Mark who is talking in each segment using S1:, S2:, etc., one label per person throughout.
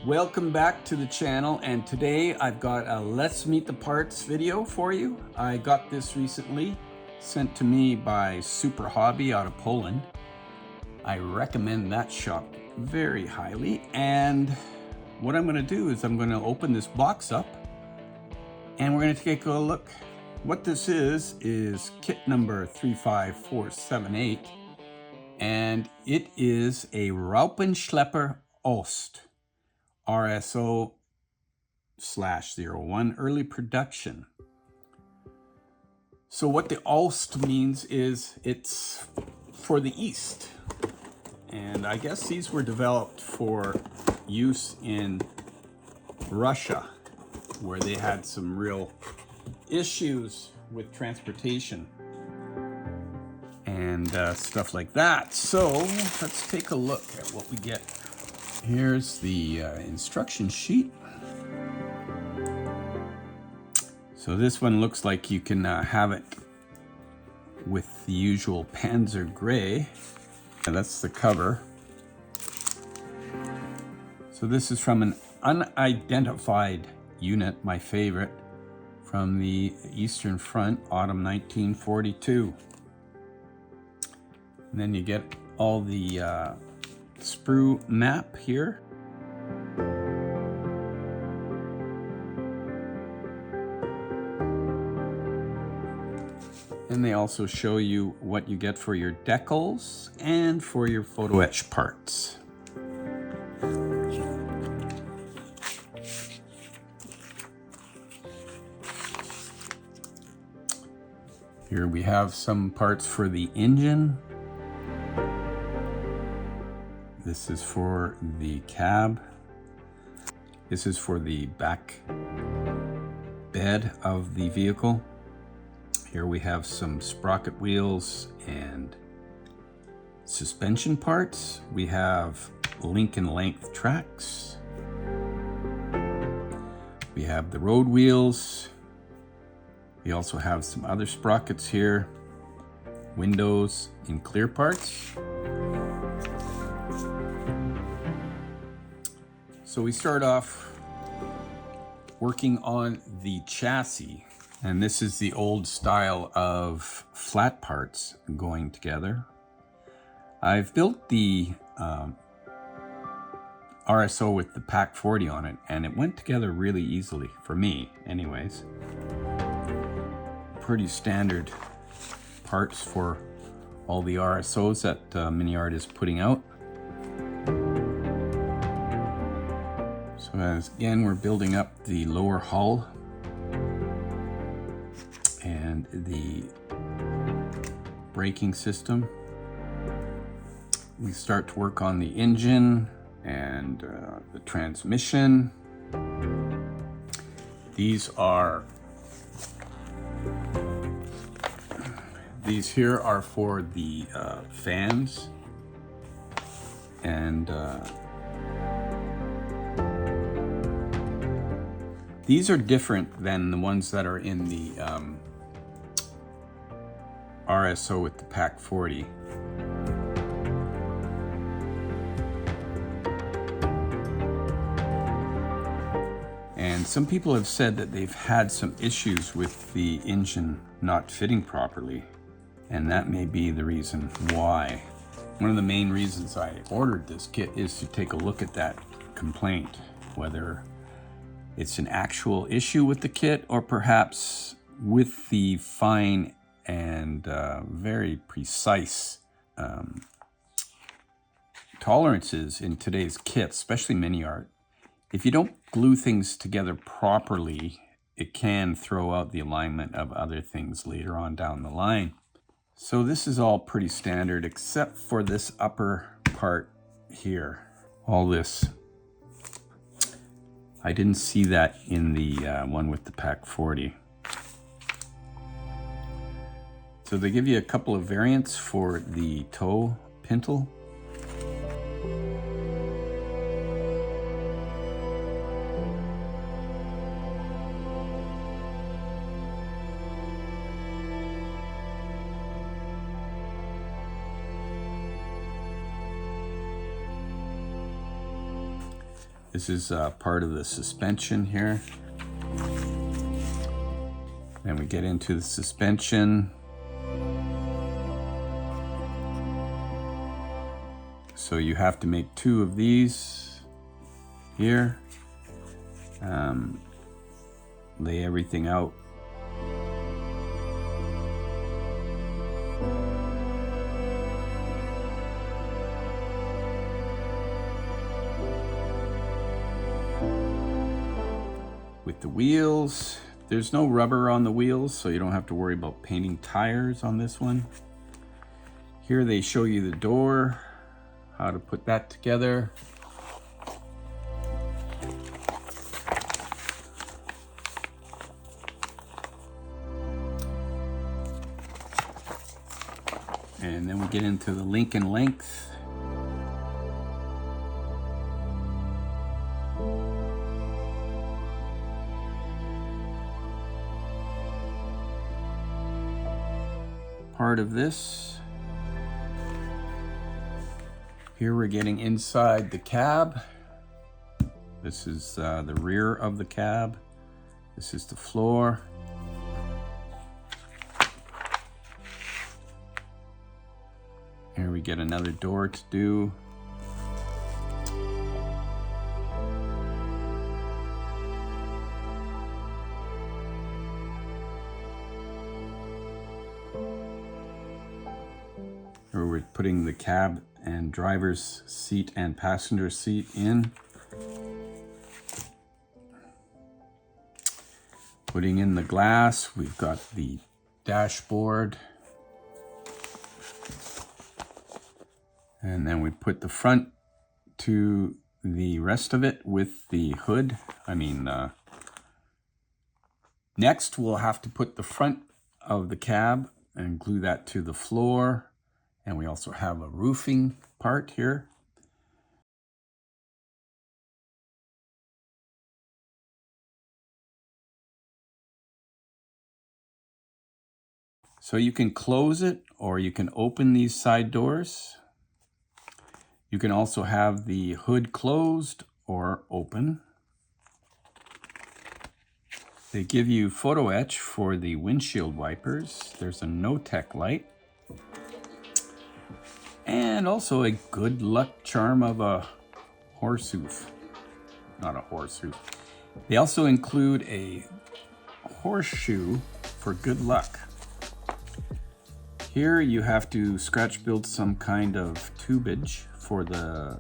S1: Welcome back to the channel, and today I've got a Let's Meet the Parts video for you. I got this recently, sent to me by Super Hobby out of Poland. I recommend that shop very highly, and what I'm going to do is I'm going to open this box up and we're going to take a look. What this is kit number 35478, and it is a Raupenschlepper Ost RSO/01 early production. So what the Ost means is it's for the East. And I guess these were developed for use in Russia, where they had some real issues with transportation and stuff like that. So let's take a look at what we get. Here's the instruction sheet. So this one looks like you can have it with the usual Panzer Gray. And that's the cover. So this is from an unidentified unit, my favorite, from the Eastern Front, autumn 1942. And then you get all the sprue map here. And they also show you what you get for your decals and for your photo etch parts. Here we have some parts for the engine. This is for the cab. This is for the back bed of the vehicle. Here we have some sprocket wheels and suspension parts. We have link and length tracks. We have the road wheels. We also have some other sprockets here. Windows in clear parts. So we start off working on the chassis. And this is the old style of flat parts going together. I've built the RSO with the Pack 40 on it, and it went together really easily, for me anyways. Pretty standard parts for all the RSOs that MiniArt is putting out. So again, we're building up the lower hull and the braking system. We start to work on the engine and the transmission. These here are for the fans, and these are different than the ones that are in the RSO with the Pack 40. And some people have said that they've had some issues with the engine not fitting properly, and that may be the reason why. One of the main reasons I ordered this kit is to take a look at that complaint, whether it's an actual issue with the kit or perhaps with the fine and very precise tolerances in today's kits, especially MiniArt. If you don't glue things together properly, it can throw out the alignment of other things later on down the line. So this is all pretty standard except for this upper part here. All this. I didn't see that in the one with the Pack 40. So they give you a couple of variants for the toe pintle. This is part of the suspension here. Then we get into the suspension. So you have to make 2 of these here. Lay everything out. With the wheels, there's no rubber on the wheels, so you don't have to worry about painting tires on this one. Here they show you the door, how to put that together. And then we get into the link and length. Part of this. Here we're getting inside the cab. This is the rear of the cab. This is the floor. Here we get another door to do. Here we're putting the cab and driver's seat and passenger seat in. Putting in the glass, we've got the dashboard. And then we put the front to the rest of it with the hood. Next we'll have to put the front of the cab and glue that to the floor. And we also have a roofing part here. So you can close it or you can open these side doors. You can also have the hood closed or open. They give you photo etch for the windshield wipers. There's a no-tech light. And also a good luck charm of a horse hoof. Not a horse hoof. They also include a horseshoe for good luck. Here you have to scratch build some kind of tubage for the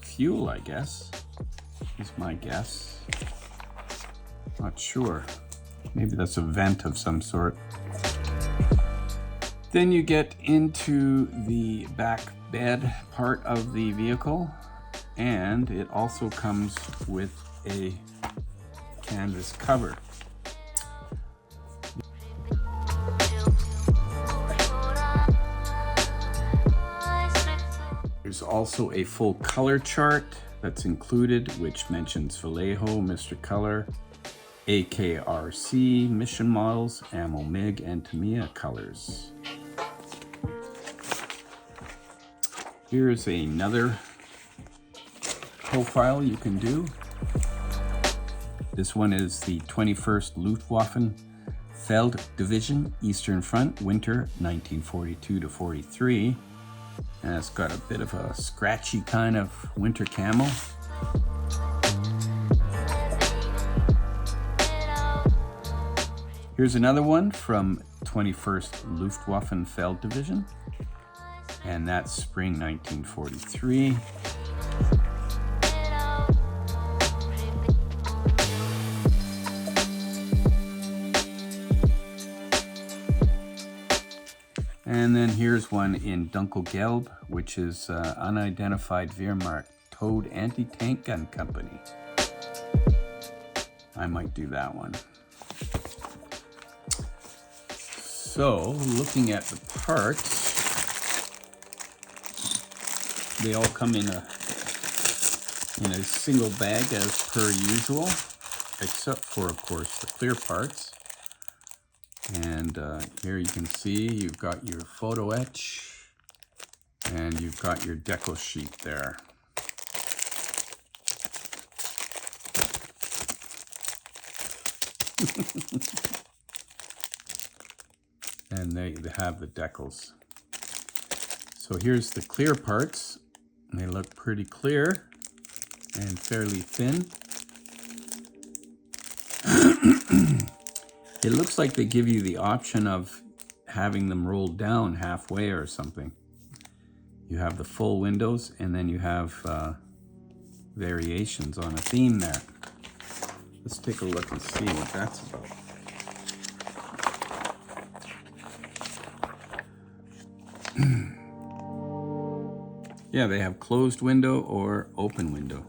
S1: fuel, I guess, is my guess. Not sure. Maybe that's a vent of some sort. Then you get into the back bed part of the vehicle, and it also comes with a canvas cover. There's also a full color chart that's included, which mentions Vallejo, Mr. Color, AKRC, Mission Models, Ammo MiG, and Tamiya colors. Here's another profile you can do. This one is the 21st Luftwaffe Feld Division, Eastern Front, winter 1942 to 43. And it's got a bit of a scratchy kind of winter camo. Here's another one from 21st Luftwaffe Feld Division, and that's spring 1943. And then here's one in Dunkelgelb, which is unidentified Wehrmacht Towed Anti-Tank Gun Company. I might do that one. So, looking at the parts, they all come in a single bag as per usual, except for, of course, the clear parts. And here you can see you've got your photo etch and you've got your deco sheet there. And they have the decals. So here's the clear parts. They look pretty clear and fairly thin. It looks like they give you the option of having them rolled down halfway or something. You have the full windows, and then you have variations on a theme there. Let's take a look and see what that's about. Yeah, they have closed window or open window.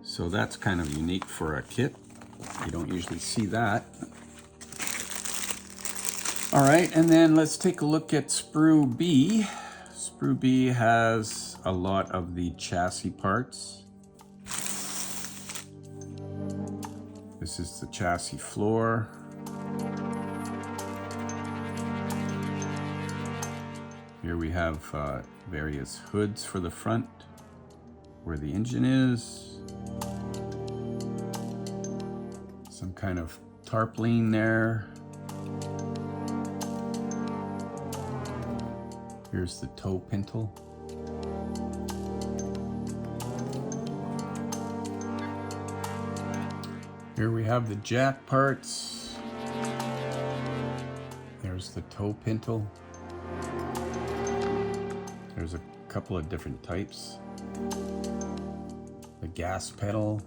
S1: So that's kind of unique for a kit. You don't usually see that. All right, and then let's take a look at Sprue B. Sprue B has a lot of the chassis parts. This is the chassis floor. Here we have various hoods for the front, where the engine is. Some kind of tarpaulin there. Here's the toe pintle. Here we have the jack parts. There's the toe pintle. There's a couple of different types. The gas pedal.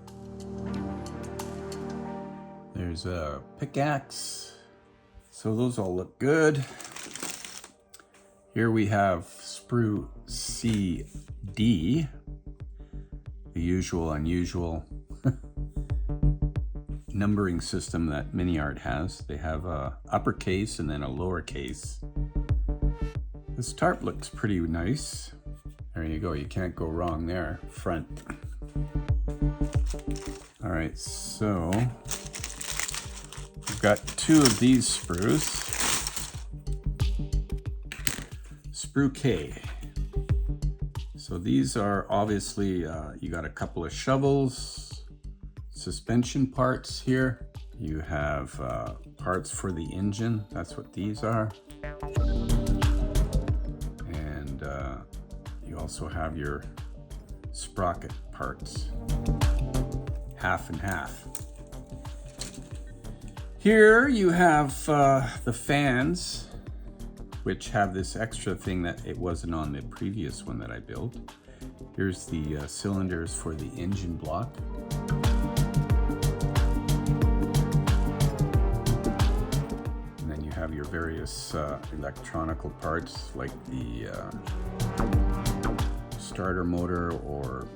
S1: There's a pickaxe. So those all look good. Here we have Sprue CD, the usual unusual numbering system that MiniArt has. They have a uppercase and then a lowercase. This tarp looks pretty nice. There you go, you can't go wrong there, front. All right, so we've got two of these sprues. Sprue K. So these are obviously, you got a couple of shovels, suspension parts here. You have parts for the engine. That's what these are. And you also have your sprocket parts, half and half. Here you have the fans, which have this extra thing that it wasn't on the previous one that I built. Here's the cylinders for the engine block. And then you have your various electronical parts like the starter motor or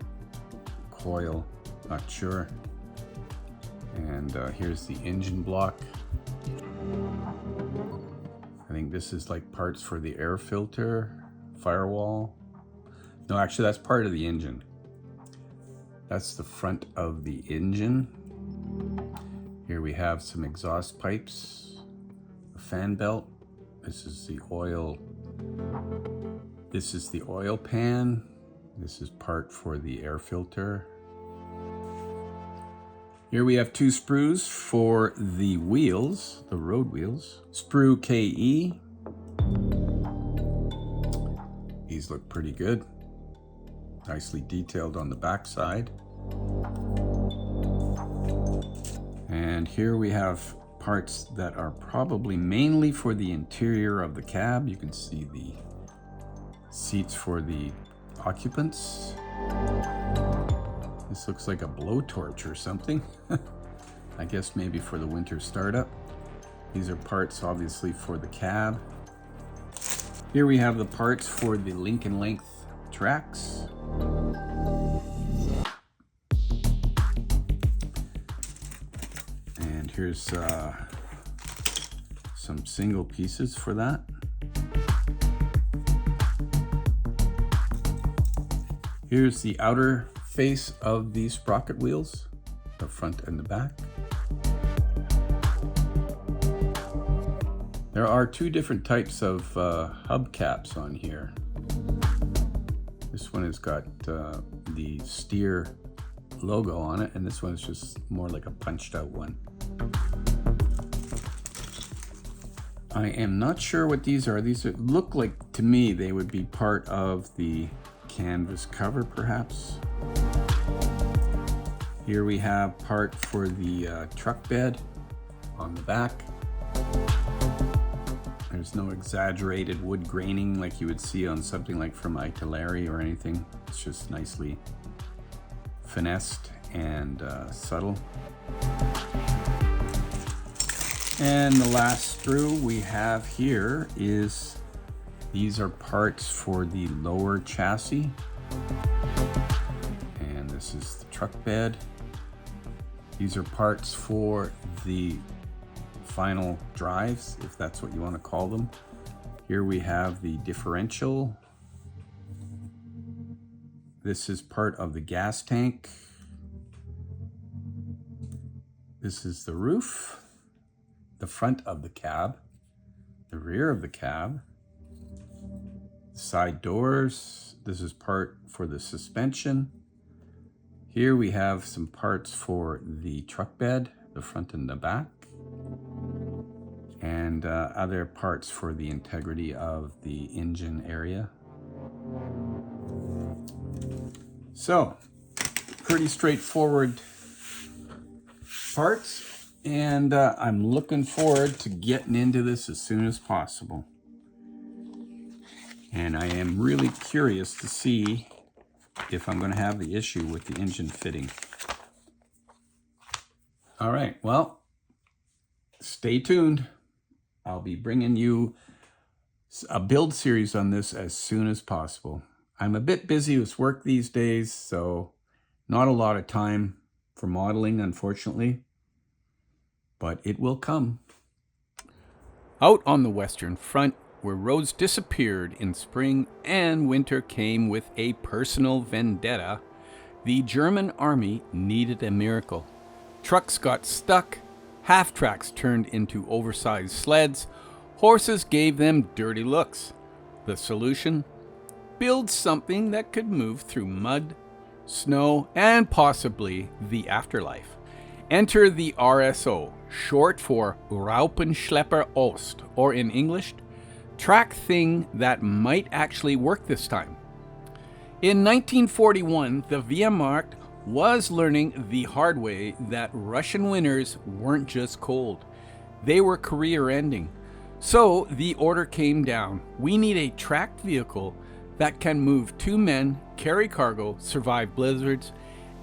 S1: coil, not sure. And here's the engine block. I think this is like parts for the air filter, firewall. No, actually that's part of the engine. That's the front of the engine. Here we have some exhaust pipes, a fan belt. This is the oil. This is the oil pan. This is part for the air filter. Here we have two sprues for the wheels, the road wheels. Sprue KE. These look pretty good. Nicely detailed on the back side. And here we have parts that are probably mainly for the interior of the cab. You can see the seats for the occupants. This looks like a blowtorch or something. I guess maybe for the winter startup. These are parts obviously for the cab. Here we have the parts for the Lincoln length tracks. And here's some single pieces for that. Here's the outer face of the sprocket wheels, the front and the back. There are two different types of hubcaps on here. This one has got the steer logo on it, and this one is just more like a punched out one. I am not sure what these are. Look like, to me, they would be part of the canvas cover, perhaps. Here we have part for the truck bed on the back. There's no exaggerated wood graining like you would see on something like from Italeri or anything. It's just nicely finessed and subtle. And the last sprue we have here is, these are parts for the lower chassis. And this is the truck bed. These are parts for the final drives, if that's what you want to call them. Here we have the differential. This is part of the gas tank. This is the roof, the front of the cab, the rear of the cab, side doors. This is part for the suspension. Here we have some parts for the truck bed, the front and the back, and other parts for the integrity of the engine area. So, pretty straightforward parts, and I'm looking forward to getting into this as soon as possible. And I am really curious to see if I'm going to have the issue with the engine fitting. All right, well, stay tuned. I'll be bringing you a build series on this as soon as possible. I'm a bit busy with work these days, so not a lot of time for modeling, unfortunately, but it will come. Out on the Western Front, where roads disappeared in spring and winter came with a personal vendetta, the German army needed a miracle. Trucks got stuck, half-tracks turned into oversized sleds, horses gave them dirty looks. The solution? Build something that could move through mud, snow, and possibly the afterlife. Enter the RSO, short for Raupenschlepper Ost, or in English, track thing that might actually work this time. In 1941, the Wehrmacht was learning the hard way that Russian winters weren't just cold, they were career-ending. So the order came down: we need a tracked vehicle that can move 2 men, carry cargo, survive blizzards,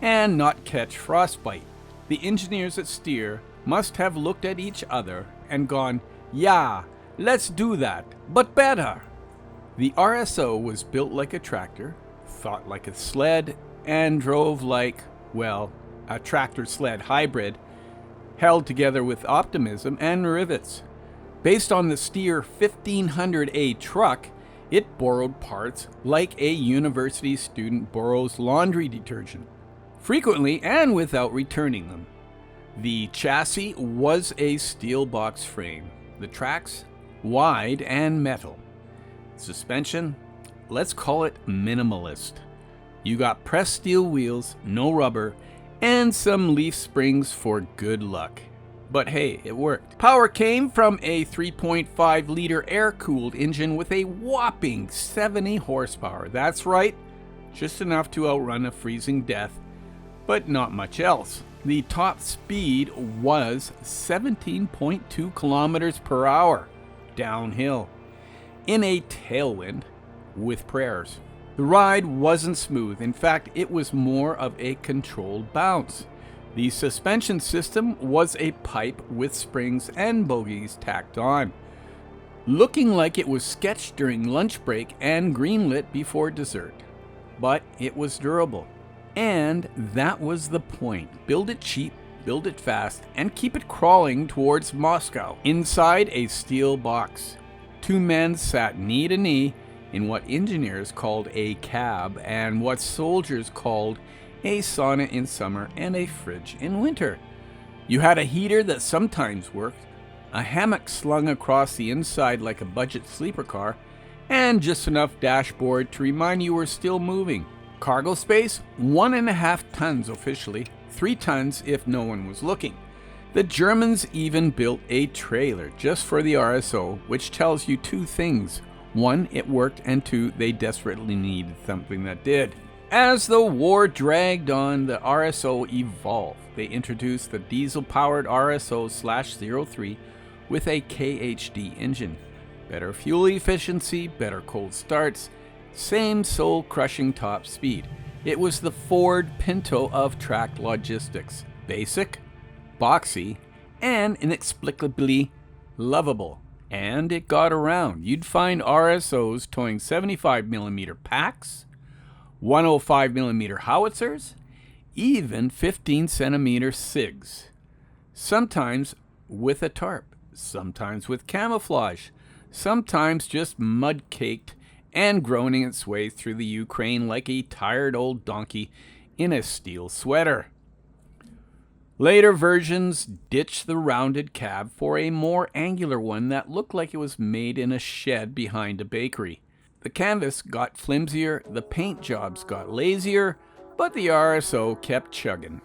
S1: and not catch frostbite. The engineers at Steyr must have looked at each other and gone, yeah, let's do that, but better. The RSO was built like a tractor, thought like a sled, and drove like, well, a tractor-sled hybrid, held together with optimism and rivets. Based on the Steyr 1500A truck, it borrowed parts like a university student borrows laundry detergent, frequently and without returning them. The chassis was a steel box frame, the tracks wide and metal. Suspension, let's call it minimalist. You got pressed steel wheels, no rubber, and some leaf springs for good luck. But hey, it worked. Power came from a 3.5 liter air-cooled engine with a whopping 70 horsepower. That's right, just enough to outrun a freezing death, but not much else. The top speed was 17.2 kilometers per hour downhill in a tailwind with prayers. The ride wasn't smooth. In fact, it was more of a controlled bounce. The suspension system was a pipe with springs and bogies tacked on, looking like it was sketched during lunch break and greenlit before dessert. But it was durable. And that was the point. Build it cheap, build it fast, and keep it crawling towards Moscow. Inside a steel box, 2 men sat knee to knee in what engineers called a cab and what soldiers called a sauna in summer and a fridge in winter. You had a heater that sometimes worked, a hammock slung across the inside like a budget sleeper car, and just enough dashboard to remind you were still moving. Cargo space, 1.5 tons officially, 3 tons if no one was looking. The Germans even built a trailer just for the RSO, which tells you two things. One, it worked, and two, they desperately needed something that did. As the war dragged on, the RSO evolved. They introduced the diesel-powered RSO/03 with a KHD engine. Better fuel efficiency, better cold starts, same soul-crushing top speed. It was the Ford Pinto of track logistics. Basic, boxy, and inexplicably lovable. And it got around. You'd find RSOs towing 75mm packs, 105mm howitzers, even 15cm SIGs. Sometimes with a tarp, sometimes with camouflage, sometimes just mud-caked and groaning its way through the Ukraine like a tired old donkey in a steel sweater. Later versions ditched the rounded cab for a more angular one that looked like it was made in a shed behind a bakery. The canvas got flimsier, the paint jobs got lazier, but the RSO kept chugging.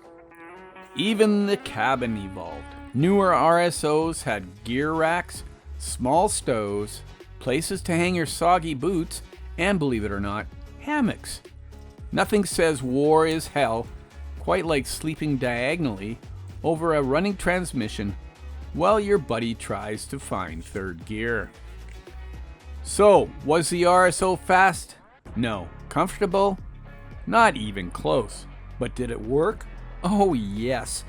S1: Even the cabin evolved. Newer RSOs had gear racks, small stoves, places to hang your soggy boots, and believe it or not, hammocks. Nothing says war is hell quite like sleeping diagonally over a running transmission while your buddy tries to find third gear. So, was the RSO fast? No. Comfortable? Not even close. But did it work? Oh yes.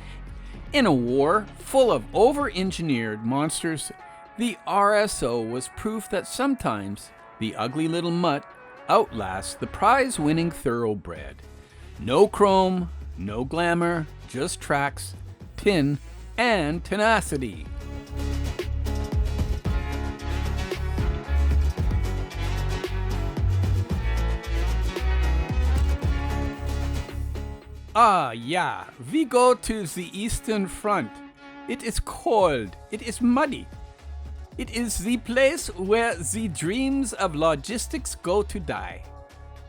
S1: In a war full of over-engineered monsters, the RSO was proof that sometimes the ugly little mutt outlasts the prize-winning thoroughbred. No chrome, no glamour, just tracks, tin, and tenacity. Ah, yeah, we go to the Eastern Front. It is cold, it is muddy. It is the place where the dreams of logistics go to die.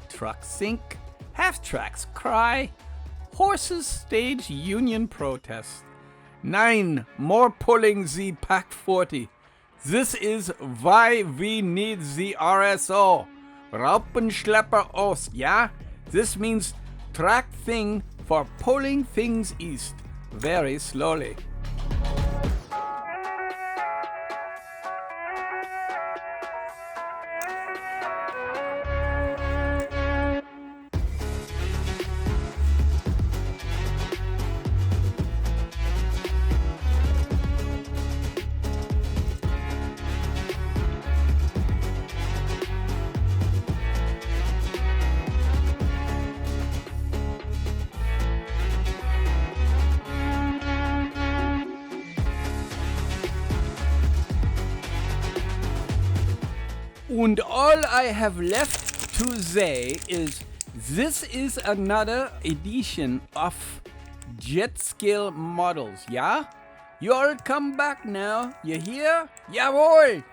S1: Trucks sink, half-tracks cry, horses stage union protest. Nein, more pulling the Pack 40. This is why we need the RSO. Raupenschlepper Ost, yeah? This means track thing for pulling things east, very slowly. And all I have left to say is this is another edition of jet scale models, yeah? You all come back now, you hear? Jawohl!